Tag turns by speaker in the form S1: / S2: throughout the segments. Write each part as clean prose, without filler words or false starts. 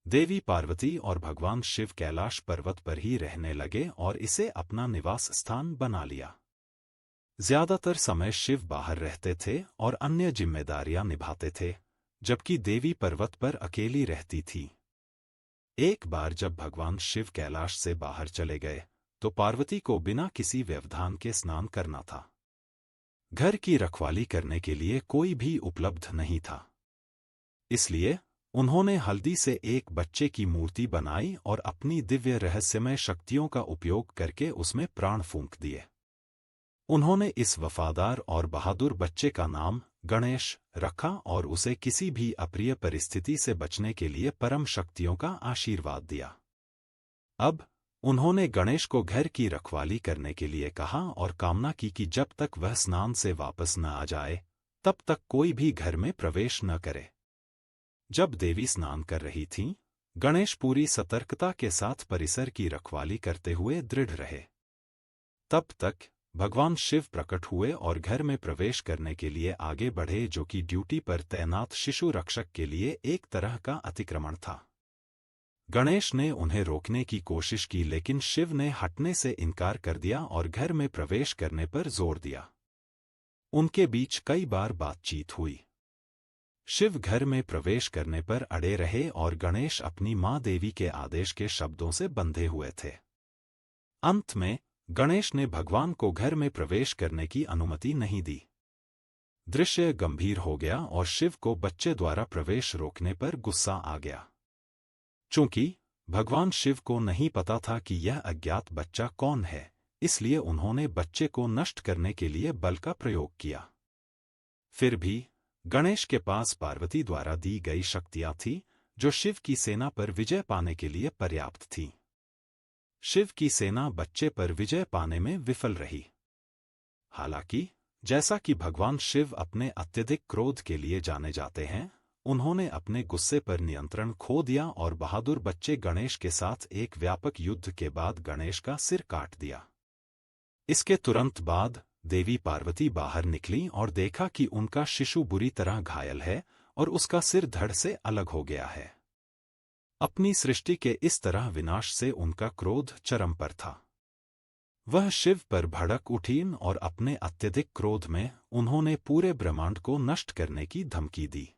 S1: देवी पार्वती और भगवान शिव कैलाश पर्वत पर ही रहने लगे और इसे अपना निवास स्थान बना लिया। ज्यादातर समय शिव बाहर रहते थे और अन्य जिम्मेदारियां निभाते थे, जबकि देवी पर्वत पर अकेली रहती थी। एक बार जब भगवान शिव कैलाश से बाहर चले गए, तो पार्वती को बिना किसी व्यवधान के स्नान करना था। घर की रखवाली करने के लिए कोई भी उपलब्ध नहीं था। इसलिए उन्होंने हल्दी से एक बच्चे की मूर्ति बनाई और अपनी दिव्य रहस्यमय शक्तियों का उपयोग करके उसमें प्राण फूंक दिए। उन्होंने इस वफादार और बहादुर बच्चे का नाम गणेश रखा और उसे किसी भी अप्रिय परिस्थिति से बचने के लिए परम शक्तियों का आशीर्वाद दिया। अब उन्होंने गणेश को घर की रखवाली करने के लिए कहा और कामना की कि जब तक वह स्नान से वापस न आ जाए, तब तक कोई भी घर में प्रवेश न करे। जब देवी स्नान कर रही थीं, गणेश पूरी सतर्कता के साथ परिसर की रखवाली करते हुए दृढ़ रहे। तब तक भगवान शिव प्रकट हुए और घर में प्रवेश करने के लिए आगे बढ़े, जो कि ड्यूटी पर तैनात शिशु रक्षक के लिए एक तरह का अतिक्रमण था। गणेश ने उन्हें रोकने की कोशिश की, लेकिन शिव ने हटने से इनकार कर दिया और घर में प्रवेश करने पर जोर दिया। उनके बीच कई बार बातचीत हुई। शिव घर में प्रवेश करने पर अड़े रहे और गणेश अपनी मां देवी के आदेश के शब्दों से बंधे हुए थे। अंत में गणेश ने भगवान को घर में प्रवेश करने की अनुमति नहीं दी। दृश्य गंभीर हो गया और शिव को बच्चे द्वारा प्रवेश रोकने पर गुस्सा आ गया। चूंकि भगवान शिव को नहीं पता था कि यह अज्ञात बच्चा कौन है, इसलिए उन्होंने बच्चे को नष्ट करने के लिए बल का प्रयोग किया। फिर भी गणेश के पास पार्वती द्वारा दी गई शक्तियां थीं, जो शिव की सेना पर विजय पाने के लिए पर्याप्त थीं। शिव की सेना बच्चे पर विजय पाने में विफल रही। हालांकि जैसा कि भगवान शिव अपने अत्यधिक क्रोध के लिए जाने जाते हैं, उन्होंने अपने गुस्से पर नियंत्रण खो दिया और बहादुर बच्चे गणेश के साथ एक व्यापक युद्ध के बाद गणेश का सिर काट दिया। इसके तुरंत बाद देवी पार्वती बाहर निकलीं और देखा कि उनका शिशु बुरी तरह घायल है और उसका सिर धड़ से अलग हो गया है। अपनी सृष्टि के इस तरह विनाश से उनका क्रोध चरम पर था। वह शिव पर भड़क उठीं और अपने अत्यधिक क्रोध में उन्होंने पूरे ब्रह्मांड को नष्ट करने की धमकी दी।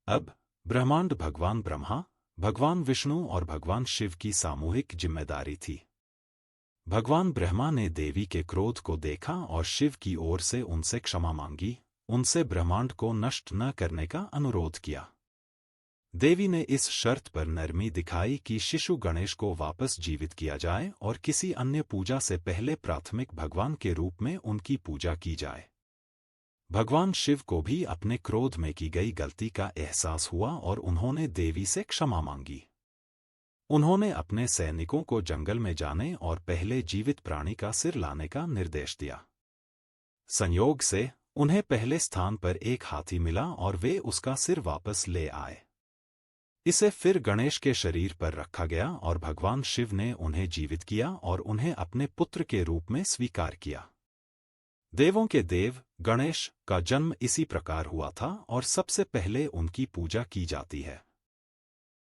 S1: अब ब्रह्मांड भगवान ब्रह्मा, भगवान विष्णु और भगवान शिव की सामूहिक जिम्मेदारी थी। भगवान ब्रह्मा ने देवी के क्रोध को देखा और शिव की ओर से उनसे क्षमा मांगी, उनसे ब्रह्मांड को नष्ट न करने का अनुरोध किया। देवी ने इस शर्त पर नरमी दिखाई कि शिशु गणेश को वापस जीवित किया जाए और किसी अन्य पूजा से पहले प्राथमिक भगवान के रूप में उनकी पूजा की जाए। भगवान शिव को भी अपने क्रोध में की गई गलती का एहसास हुआ और उन्होंने देवी से क्षमा मांगी। उन्होंने अपने सैनिकों को जंगल में जाने और पहले जीवित प्राणी का सिर लाने का निर्देश दिया। संयोग से उन्हें पहले स्थान पर एक हाथी मिला और वे उसका सिर वापस ले आए। इसे फिर गणेश के शरीर पर रखा गया और भगवान शिव ने उन्हें जीवित किया और उन्हें अपने पुत्र के रूप में स्वीकार किया। देवों के देव गणेश का जन्म इसी प्रकार हुआ था और सबसे पहले उनकी पूजा की जाती है।